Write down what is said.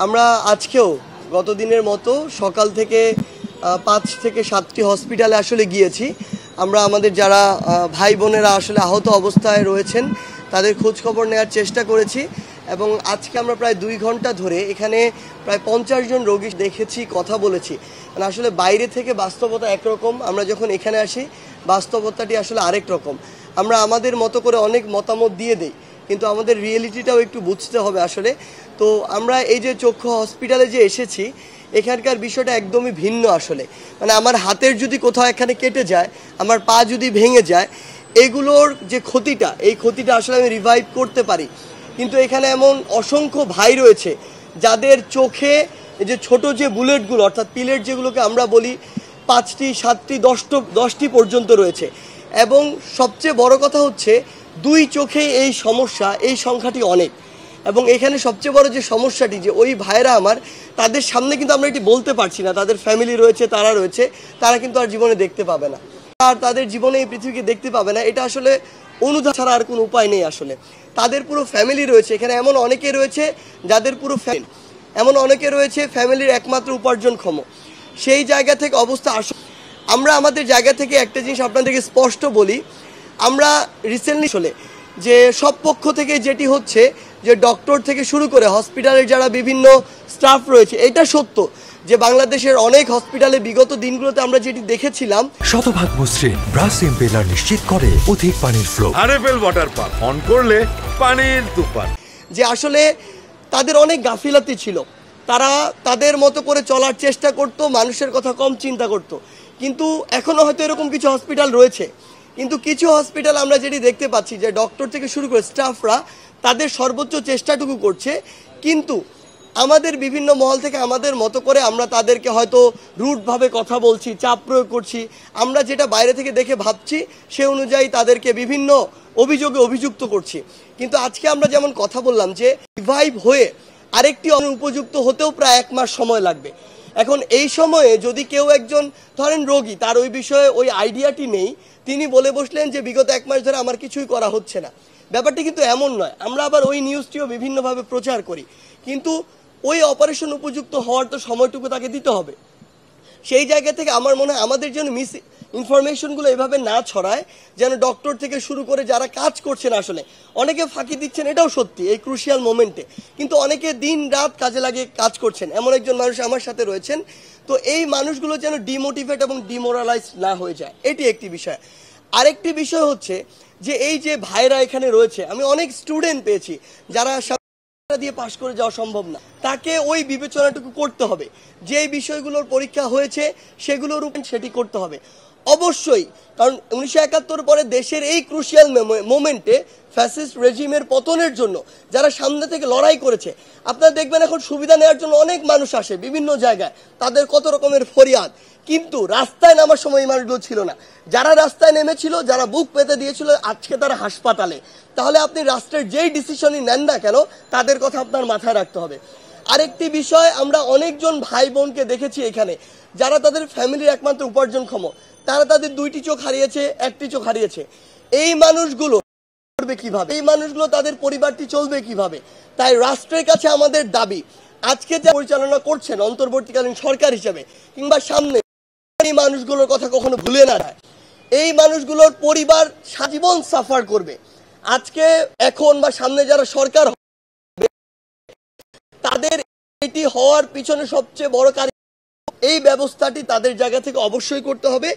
আমরা আজকেও গত দিনের মতো সকাল থেকে 5 থেকে 7টি হসপিটালে আসলে গিয়েছি। আমরা আমাদের যারা ভাই বোনেরা আসলে আহত অবস্থায় রয়েছেন তাদের খোঁজ খবর নেওয়ার চেষ্টা করেছি এবং আজকে আমরা প্রায় 2 ঘন্টা ধরে এখানে প্রায় 50 জন রোগী দেখেছি, কথা বলেছি। মানে আসলে বাইরে থেকে বাস্তবতা একরকম, আমরা যখন এখানে আসি বাস্তবতাটি আসলে আরেক রকম। আমরা আমাদের মতো করে অনেক মতামত দিয়ে দেই, কিন্তু আমাদের রিয়েলিটিটাও একটু বুঝতে হবে আসলে। তো আমরা এই যে চক্ষু হসপিটালে যে এসেছি, এখানকার বিষয়টা একদমই ভিন্ন আসলে। মানে আমার হাতের যদি কোথাও এখানে কেটে যায়, আমার পা যদি ভেঙে যায়, এগুলোর যে ক্ষতিটা, এই ক্ষতিটা আসলে আমি রিভাইভ করতে পারি। কিন্তু এখানে এমন অসংখ্য ভাই রয়েছে যাদের চোখে এই যে ছোট যে বুলেটগুলো, অর্থাৎ পিলেট যেগুলোকে আমরা বলি, 5টি 7টি 10টি পর্যন্ত রয়েছে। এবং সবচেয়ে বড় কথা হচ্ছে 2 চোখেই এই সমস্যা, এই সংখ্যাটি অনেক। এবং এখানে সবচেয়ে বড় যে সমস্যাটি, যে ওই ভাইরা আমার, তাদের সামনে কিন্তু আমরা এটি বলতে পারছি না, তাদের ফ্যামিলি রয়েছে, তারা রয়েছে, তারা কিন্তু আর জীবনে দেখতে পাবে না, আর তাদের জীবনে এই পৃথিবীকে দেখতে পাবে না। এটা আসলে অনুদান ছাড়া আর কোনো উপায় নেই আসলে। তাদের পুরো ফ্যামিলি রয়েছে এখানে, এমন অনেকে রয়েছে যাদের পুরো ফ্যামিলি, এমন অনেকে রয়েছে ফ্যামিলির একমাত্র উপার্জনক্ষম। সেই জায়গা থেকে অবস্থা আমরা আমাদের জায়গা থেকে একটা জিনিস আপনাদেরকে স্পষ্ট বলি, আমরা রিসেন্টলি চলে যে সব পক্ষ থেকে যেটি হচ্ছে, যে ডক্টর থেকে শুরু করে হসপিটালের যারা বিভিন্ন স্টাফ রয়েছে, এটা সত্য যে বাংলাদেশের অনেক হসপিটালে বিগত দিনগুলোতে আমরা যেটি দেখেছিলাম, শতভাগ মসৃণ ব্রাশ ইম্পেলার নিশ্চিত করে অধিক পানির flow. RFL water pump on করলে পানির তুফান। যে আসলে তাদের অনেক গাফিলতি ছিল, তারা তাদের মতো করে চলার চেষ্টা করত, মানুষের কথা কম চিন্তা করত। কিন্তু এখনও হয়তো এরকম কিছু হসপিটাল রয়েছে, কিন্তু কিছু হসপিটাল আমরা যেটি দেখতে পাচ্ছি যে ডক্টর থেকে শুরু করে স্টাফরা তাদের সর্বোচ্চ চেষ্টাটুকু করছে, কিন্তু আমাদের বিভিন্ন মহল থেকে আমাদের মতো করে আমরা তাদেরকে হয়তো রুটভাবে কথা বলছি, চাপ প্রয়োগ করছি। আমরা যেটা বাইরে থেকে দেখে ভাবছি সে অনুযায়ী তাদেরকে বিভিন্ন অভিযোগে অভিযুক্ত করছি। কিন্তু আজকে আমরা যেমন কথা বললাম যে রিভাইভ হয়ে আরেকটি উপযুক্ত হতেও প্রায় 1 মাস সময় লাগবে। এখন এই সময়ে যদি কেউ একজন ধরেন রোগী, তার ওই বিষয়ে ওই আইডিয়াটি নেই, তিনি বলে বসলেন যে বিগত 1 মাস ধরে আমার কিছুই করা হচ্ছে না, ব্যাপারটি কিন্তু এমন নয়। আমরা আবার ওই নিউজটিও বিভিন্নভাবে প্রচার করি, কিন্তু ওই অপারেশন উপযুক্ত হওয়ার তো সময়টুকু তাকে দিতে হবে। সেই জায়গা থেকে আমার মনে হয় আমাদের জন্য মিস ইনফরমেশনগুলো এভাবে না ছড়ায়, যেন ডক্টর থেকে শুরু করে যারা কাজ করছেন, আসলে অনেকে ফাঁকি দিচ্ছেন, এটাও সত্যি এই ক্রুশিয়াল মোমেন্টে, কিন্তু অনেকে দিন রাত কাজে লাগিয়ে কাজ করছেন। এমন একজন মানুষ আমার সাথে রয়েছেন। তো এই মানুষগুলো যেন ডিমোটিভেট এবং ডিমোরালাইজ না হয়ে যায়, এটি একটি বিষয়। আরেকটি বিষয় হচ্ছে যে এই যে ভাইরা এখানে রয়েছে, আমি অনেক স্টুডেন্ট পেয়েছি যারা দিয়ে পাশ করে যাওয়া সম্ভব না, তাকে ওই বিবেচনাটুকু করতে হবে, যে বিষয়গুলোর পরীক্ষা হয়েছে সেগুলোর উপর সেটি করতে হবে অবশ্যই। কারণ 1971 পরে দেশের এই ক্রুশিয়াল মোমেন্টে ফ্যাসিস্ট রেজিমের পতনের জন্য যারা সামনে থেকে লড়াই করেছে, আপনারা দেখবেন এখন সুবিধা নেওয়ার জন্য অনেক মানুষ আসে বিভিন্ন জায়গায়, তাদের কত রকমের ফরিয়াদ, কিন্তু রাস্তায় নামার সময় এই মানুষগুলো ছিল না। যারা রাস্তায় নেমেছিল, যারা বুক পেতে দিয়েছিল, আজকে তারা হাসপাতালে। তাহলে আপনি রাষ্ট্রের যেই ডিসিশনই নেন না কেন, তাদের কথা আপনার মাথায় রাখতে হবে। আরেকটি বিষয়, আমরা অনেকজন ভাই বোনকে দেখেছি এখানে যারা তাদের ফ্যামিলির একমাত্র উপার্জনক্ষম, তারা তাদের 2টি চোখ হারিয়েছে, 1টি চোখ হারিয়েছে। এই মানুষগুলো করবে কিভাবে? এই মানুষগুলো তাদের পরিবারটি চলবে কিভাবে? তাই রাষ্ট্রের কাছে আমাদের দাবি, আজকে যা পরিচালনা করছেন অন্তর্বর্তীকালীন সরকার হিসেবে কিংবা সামনে, এই মানুষগুলোর কথা কখনো ভুলে না যায়। এই মানুষগুলোর পরিবার সারাজীবন সাফার করবে। আজকে এখন বা সামনে যারা সরকার হবে, তাদের এটি হওয়ার পিছনে সবচেয়ে বড় কারণ এই ব্যবস্থাটি তাদের জায়গা থেকে অবশ্যই করতে হবে।